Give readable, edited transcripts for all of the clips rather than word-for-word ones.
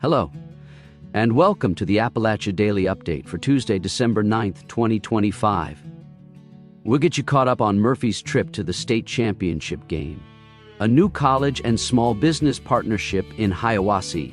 Hello, and welcome to the Appalachia Daily Update for Tuesday, December 9th, 2025. We'll get you caught up on Murphy's trip to the state championship game, a new college and small business partnership in Hiawassee,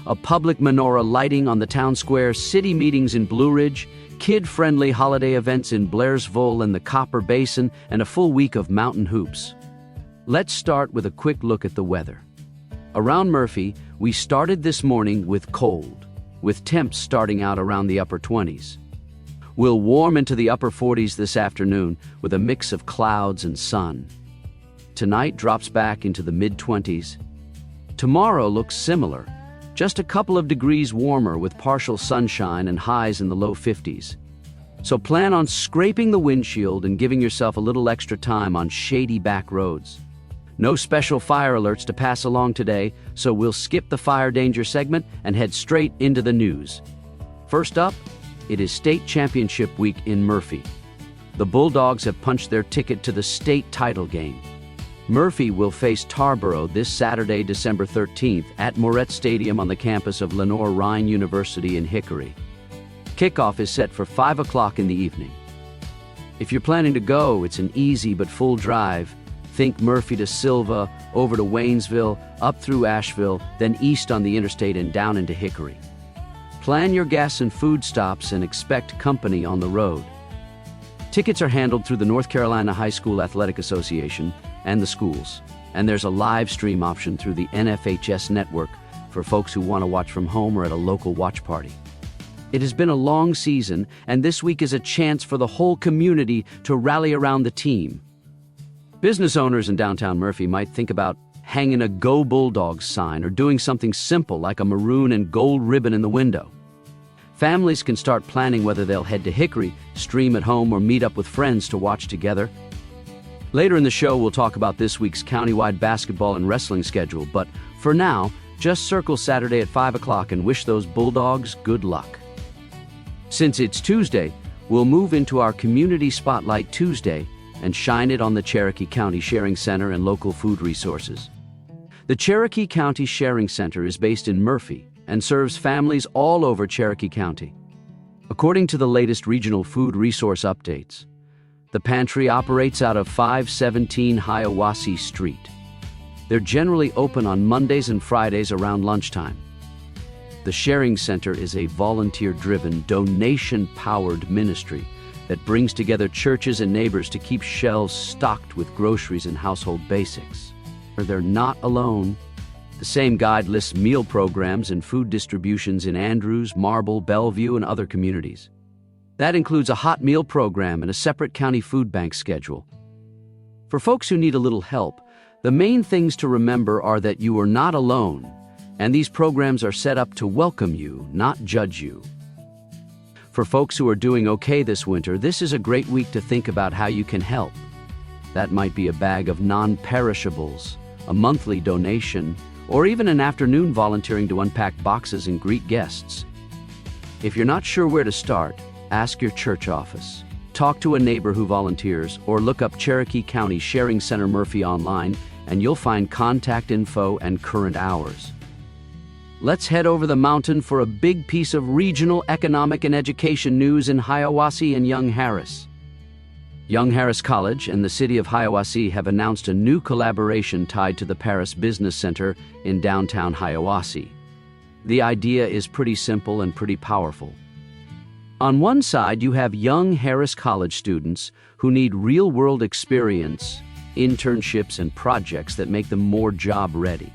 a public menorah lighting on the town square, city meetings in Blue Ridge, kid-friendly holiday events in Blairsville and the Copper Basin, and a full week of mountain hoops. Let's start with a quick look at the weather. Around Murphy, we started this morning with cold, with temps starting out around the upper 20s. We'll warm into the upper 40s this afternoon with a mix of clouds and sun. Tonight drops back into the mid-20s. Tomorrow looks similar, just a couple of degrees warmer with partial sunshine and highs in the low 50s. So plan on scraping the windshield and giving yourself a little extra time on shady back roads. No special fire alerts to pass along today, so we'll skip the fire danger segment and head straight into the news. First up, it is state championship week in Murphy. The Bulldogs have punched their ticket to the state title game. Murphy will face Tarboro this Saturday, December 13th at Moretz Stadium on the campus of Lenoir Rhyne University in Hickory. Kickoff is set for 5 o'clock in the evening. If you're planning to go, it's an easy but full drive. Think Murphy to Silva, over to Waynesville, up through Asheville, then east on the interstate and down into Hickory. Plan your gas and food stops and expect company on the road. Tickets are handled through the North Carolina High School Athletic Association and the schools, and there's a live stream option through the NFHS Network for folks who want to watch from home or at a local watch party. It has been a long season, and this week is a chance for the whole community to rally around the team. Business owners in downtown Murphy might think about hanging a Go Bulldogs sign or doing something simple like a maroon and gold ribbon in the window. Families can start planning whether they'll head to Hickory, stream at home, or meet up with friends to watch together. Later in the show, we'll talk about this week's countywide basketball and wrestling schedule, but for now, just circle Saturday at 5 o'clock and wish those Bulldogs good luck. Since it's Tuesday, we'll move into our Community Spotlight Tuesday and shine it on the Cherokee County Sharing Center and local food resources. The Cherokee County Sharing Center is based in Murphy and serves families all over Cherokee County. According to the latest regional food resource updates, the pantry operates out of 517 Hiawassee Street. They're generally open on Mondays and Fridays around lunchtime. The Sharing Center is a volunteer-driven, donation-powered ministry that brings together churches and neighbors to keep shelves stocked with groceries and household basics. They're not alone. The same guide lists meal programs and food distributions in Andrews, Marble, Bellevue, and other communities. That includes a hot meal program and a separate county food bank schedule. For folks who need a little help, the main things to remember are that you are not alone, and these programs are set up to welcome you, not judge you. For folks who are doing okay this winter, this is a great week to think about how you can help. That might be a bag of non-perishables, a monthly donation, or even an afternoon volunteering to unpack boxes and greet guests. If you're not sure where to start, ask your church office, talk to a neighbor who volunteers, or look up Cherokee County Sharing Center Murphy online, and you'll find contact info and current hours. Let's head over the mountain for a big piece of regional economic and education news in Hiawassee and Young Harris. Young Harris College and the city of Hiawassee have announced a new collaboration tied to the Paris Business Center in downtown Hiawassee. The idea is pretty simple and pretty powerful. On one side, you have young Harris College students who need real-world experience, internships, and projects that make them more job-ready.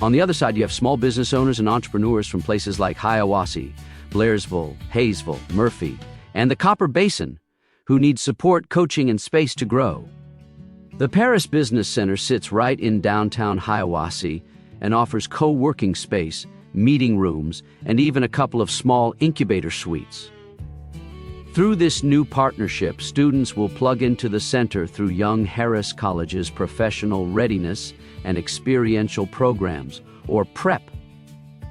On the other side, you have small business owners and entrepreneurs from places like Hiawassee, Blairsville, Hayesville, Murphy, and the Copper Basin, who need support, coaching, and space to grow. The Paris Business Center sits right in downtown Hiawassee and offers co-working space, meeting rooms, and even a couple of small incubator suites. Through this new partnership, students will plug into the center through Young Harris College's Professional Readiness and Experiential Programs, or PREP.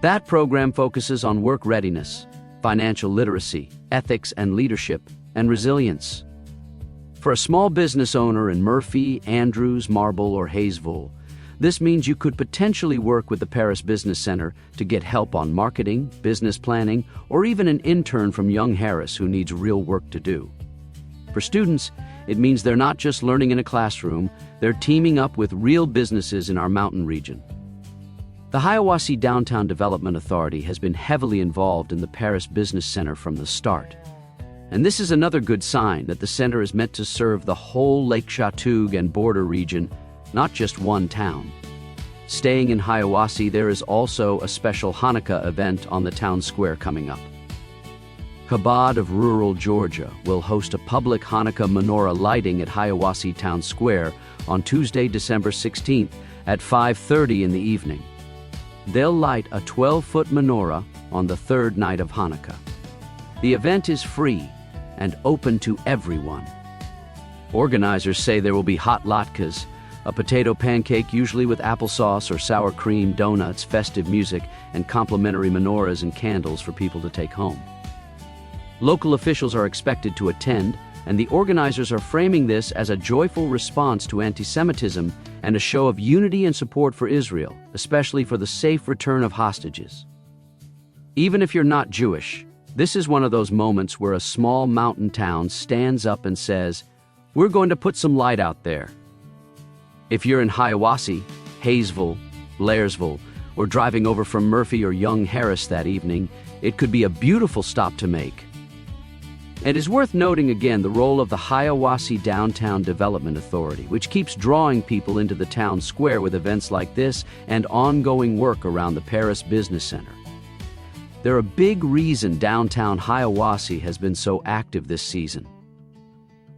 That program focuses on work readiness, financial literacy, ethics and leadership, and resilience. For a small business owner in Murphy, Andrews, Marble, or Hayesville, This means you could potentially work with the Paris Business Center to get help on marketing, business planning, or even an intern from young Harris who needs real work to do. For students, it means they're not just learning in a classroom, they're teaming up with real businesses in our mountain region. The Hiawassee Downtown Development Authority has been heavily involved in the Paris Business Center from the start. And this is another good sign that the center is meant to serve the whole Lake Chateaugue and border region, not just one town. Staying in Hiawassee, there is also a special Hanukkah event on the town square coming up. Chabad of rural Georgia will host a public Hanukkah menorah lighting at Hiawassee Town Square on Tuesday, December 16th at 5:30 in the evening. They'll light a 12-foot menorah on the third night of Hanukkah. The event is free and open to everyone. Organizers say there will be hot latkes, a potato pancake usually with applesauce or sour cream, donuts, festive music, and complimentary menorahs and candles for people to take home. Local officials are expected to attend, and the organizers are framing this as a joyful response to anti-Semitism and a show of unity and support for Israel, especially for the safe return of hostages. Even if you're not Jewish, this is one of those moments where a small mountain town stands up and says, "We're going to put some light out there." If you're in Hiawassee, Hayesville, Blairsville, or driving over from Murphy or Young Harris that evening, it could be a beautiful stop to make. It is worth noting again the role of the Hiawassee Downtown Development Authority, which keeps drawing people into the town square with events like this and ongoing work around the Paris Business Center. They're a big reason downtown Hiawassee has been so active this season.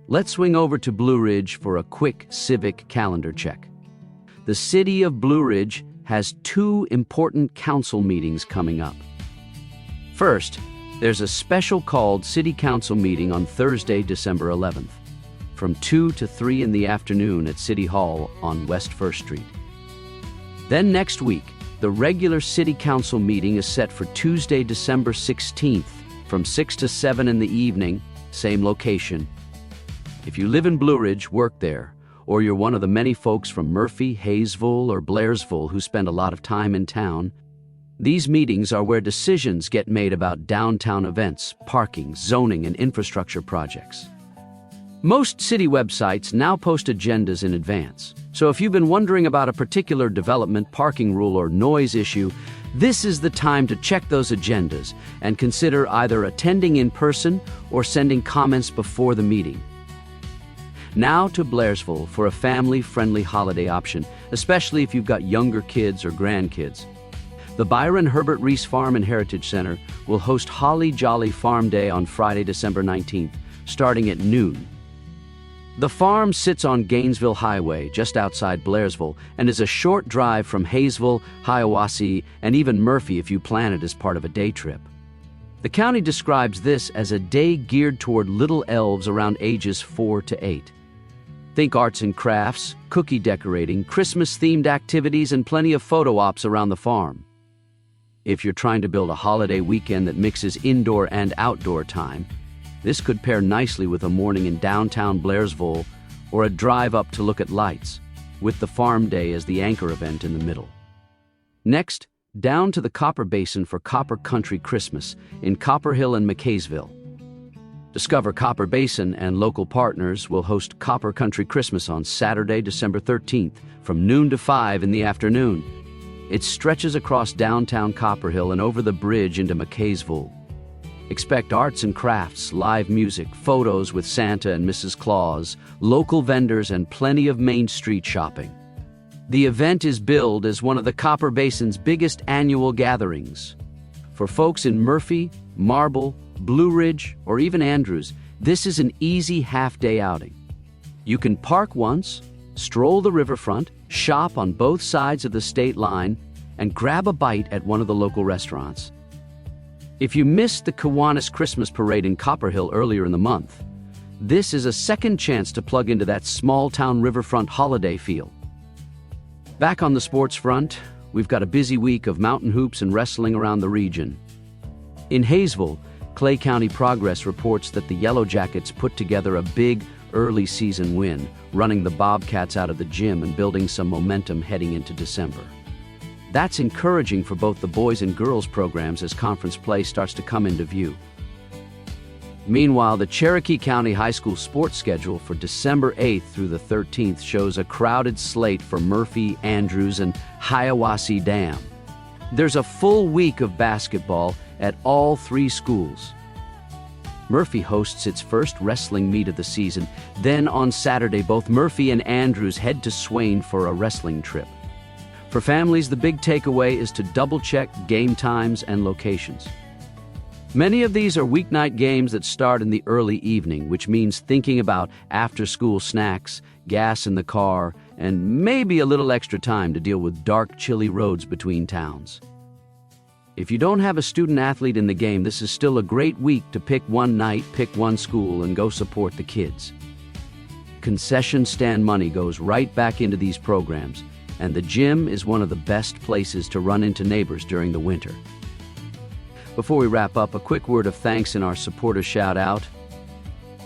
Let's swing over to Blue Ridge for a quick civic calendar check. The city of Blue Ridge has 2 important council meetings coming up. First, there's a special called City Council meeting on Thursday, December 11th, from 2 to 3 in the afternoon at City Hall on West 1st Street. Then next week, the regular City Council meeting is set for Tuesday, December 16th, from 6 to 7 in the evening, same location. If you live in Blue Ridge, work there, or you're one of the many folks from Murphy, Hayesville, or Blairsville who spend a lot of time in town, these meetings are where decisions get made about downtown events, parking, zoning, and infrastructure projects. Most city websites now post agendas in advance, so if you've been wondering about a particular development, parking rule, or noise issue, this is the time to check those agendas and consider either attending in person or sending comments before the meeting. Now to Blairsville for a family-friendly holiday option, especially if you've got younger kids or grandkids. The Byron Herbert Reese Farm and Heritage Center will host Holly Jolly Farm Day on Friday, December 19th, starting at noon. The farm sits on Gainesville Highway, just outside Blairsville, and is a short drive from Hayesville, Hiawassee, and even Murphy if you plan it as part of a day trip. The county describes this as a day geared toward little elves around ages 4 to 8. Think arts and crafts, cookie decorating, Christmas-themed activities, and plenty of photo ops around the farm. If you're trying to build a holiday weekend that mixes indoor and outdoor time, this could pair nicely with a morning in downtown Blairsville or a drive up to look at lights, with the farm day as the anchor event in the middle. Next, down to the Copper Basin for Copper Country Christmas in Copper Hill and McKaysville. Discover Copper Basin and local partners will host Copper Country Christmas on Saturday, December 13th from noon to 5 in the afternoon. It stretches across downtown Copper Hill and over the bridge into McKaysville. Expect arts and crafts, live music, photos with Santa and Mrs. Claus, local vendors, and plenty of Main Street shopping. The event is billed as one of the Copper Basin's biggest annual gatherings. For folks in Murphy, Marble, Blue Ridge, or even Andrews, this is an easy half-day outing. You can park once, stroll the riverfront, shop on both sides of the state line, and grab a bite at one of the local restaurants. If you missed the Kiwanis Christmas Parade in Copper Hill earlier in the month, this is a second chance to plug into that small-town riverfront holiday feel. Back on the sports front, we've got a busy week of mountain hoops and wrestling around the region. In Hayesville, Clay County Progress reports that the Yellow Jackets put together a big early season win, running the Bobcats out of the gym and building some momentum heading into December. That's encouraging for both the boys and girls programs as conference play starts to come into view. Meanwhile, the Cherokee County High School sports schedule for December 8th through the 13th shows a crowded slate for Murphy, Andrews, and Hiawassee Dam. There's a full week of basketball at all three schools. Murphy hosts its first wrestling meet of the season. Then on Saturday, both Murphy and Andrews head to Swain for a wrestling trip. For families, the big takeaway is to double-check game times and locations. Many of these are weeknight games that start in the early evening, which means thinking about after-school snacks, gas in the car, and maybe a little extra time to deal with dark, chilly roads between towns. If you don't have a student-athlete in the game, this is still a great week to pick one night, pick one school, and go support the kids. Concession stand money goes right back into these programs, and the gym is one of the best places to run into neighbors during the winter. Before we wrap up, a quick word of thanks in our supporter shout-out.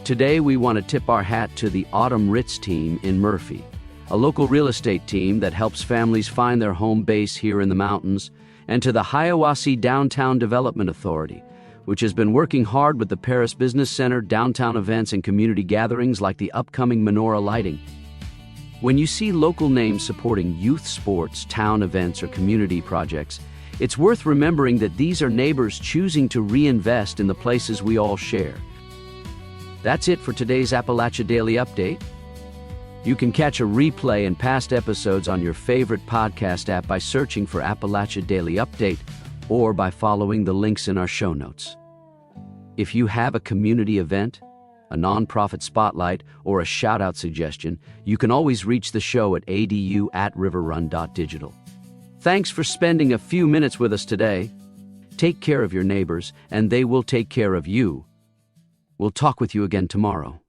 Today, we want to tip our hat to the Autumn Ritz team in Murphy, a local real estate team that helps families find their home base here in the mountains, and to the Hiawassee Downtown Development Authority, which has been working hard with the Paris Business Center, downtown events, and community gatherings like the upcoming menorah lighting. When you see local names supporting youth sports, town events, or community projects, it's worth remembering that these are neighbors choosing to reinvest in the places we all share. That's it for today's Appalachia Daily Update. You can catch a replay and past episodes on your favorite podcast app by searching for Appalachia Daily Update or by following the links in our show notes. If you have a community event, a nonprofit spotlight, or a shout-out suggestion, you can always reach the show at adu@riverrun.digital. Thanks for spending a few minutes with us today. Take care of your neighbors, and they will take care of you. We'll talk with you again tomorrow.